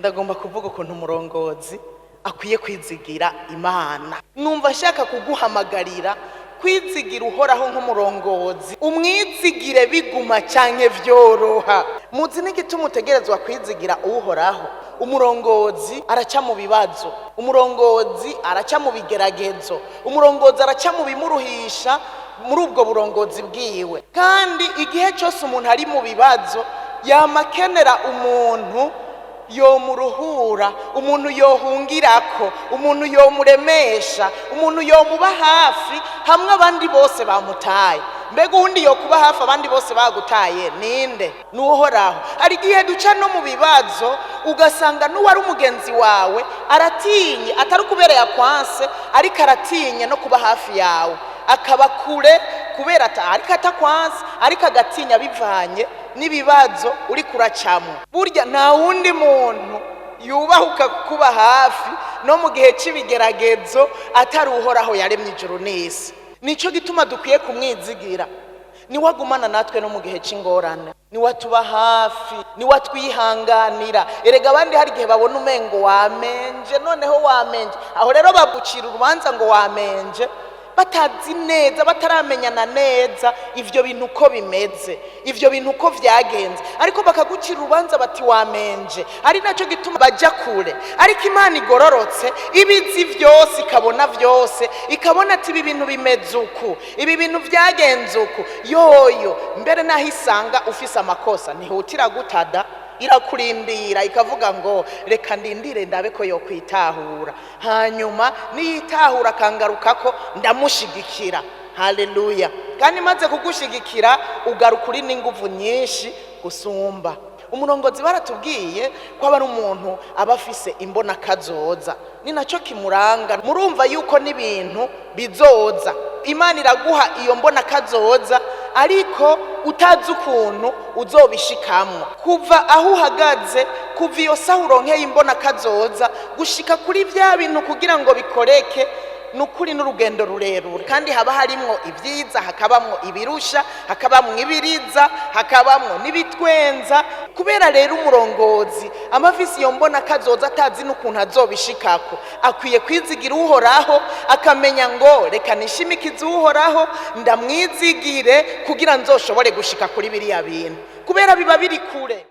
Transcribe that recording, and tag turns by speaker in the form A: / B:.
A: ndagomba kuvuga ukuntu umurongozi akwiye kwizigira Imana. Numva nshaka kuguhamagarira kwizigira uhoraho nk'umurongozi, umwizigire biguma canke vyoroha. Muzi n'igituma utegerezwa kwizigira uhoraho? Umurongozi araca mu bibazo, umurongozi araca mu bigeragezo, umurongozi araca mu bimuruhisha muri ubwo burongozi bwiwe. Kandi igihe cyose umuntu ari mu bibazo yamakenera umuntu yomuruhura, umuntu yohungirako, umuntu yomuremesha, umuntu yomuba hafi hamwe abandi bose bamutaye. Mbega uwundi yokuba hafi abandi bose bagutaye ninde? N'uhoraho. Hari igihe duca no mu bibazo ugasanga n'uwari umugenzi wawe aratinye, atari kubereye akwanse, ariko aratinye no kuba hafi yawe, akaba kure kubera ariko atakwanse, ariko agatinya bivanye n'ibibazo uri kuracamo. Burya nta wundi muntu yubahuka kuba hafi no mu gihe c'ibigeragezo atari uhoraho yaremye ijuru n'isi. Nico gituma dukwiye kumwizigira. Niwe agumana natwe no mu gihe c'ingorane, niwe atuba hafi, niwe atwihanganira. Erega abandi hari igihe babona umengo wamenje, noneho wamenje, aho rero bagucira urubanza ngo wamenje batazi neza, bataramenyana neza ivyo bintu uko bimeze, ivyo bintu uko vyagenze, ariko bakagucira urubanza bati wamenje. Ari naco gituma baja kure. Ariko Imana igororotse ibizi vyose, ikabona vyose, ikabona ati ibi bintu bimeze uku, ibi bintu vyagenze uku, yoyo mbere naho isanga ufise amakosa ntihutira gutada, irakurindira ikavuga ngo reka ndindire ndabe ko yo kwitahura, hanyuma niyitahura kangarukako ndamushigikira. Haleluya. Kandi maze kugushigikira ugaruka uri n'inguvu nyinshi gusumba. Umurongozi baratubwiye ko aba ari umuntu aba afise imbona kazoza, ni naco kimuranga. Murumva yuko n'ibintu bizoza, Imana iraguha iyo mbona kazoza, ariko utazi ukuntu uzobishikamwo. Kuva aho uhagaze, kuva iyo saha uronkeye imbona kazoza gushika kuri vya bintu kugira ngo bikoreke, nukuri n'urugendo rurerure. Kandi haba harimwo ivyiza, hakabamwo ibirusha, hakabamwo ibiriza, hakabamwo n'ibitwenza. Kubera rero umurongozi amafisi iyo mbona kazoza atazi n'ukuntu azobishikako, akwiye kwizigira uhoraho, akamenya ngo reka nishimikize uhoraho, ndamwizigire kugira nzoshobore gushika kuri biriya bintu, kubera biba biri kure.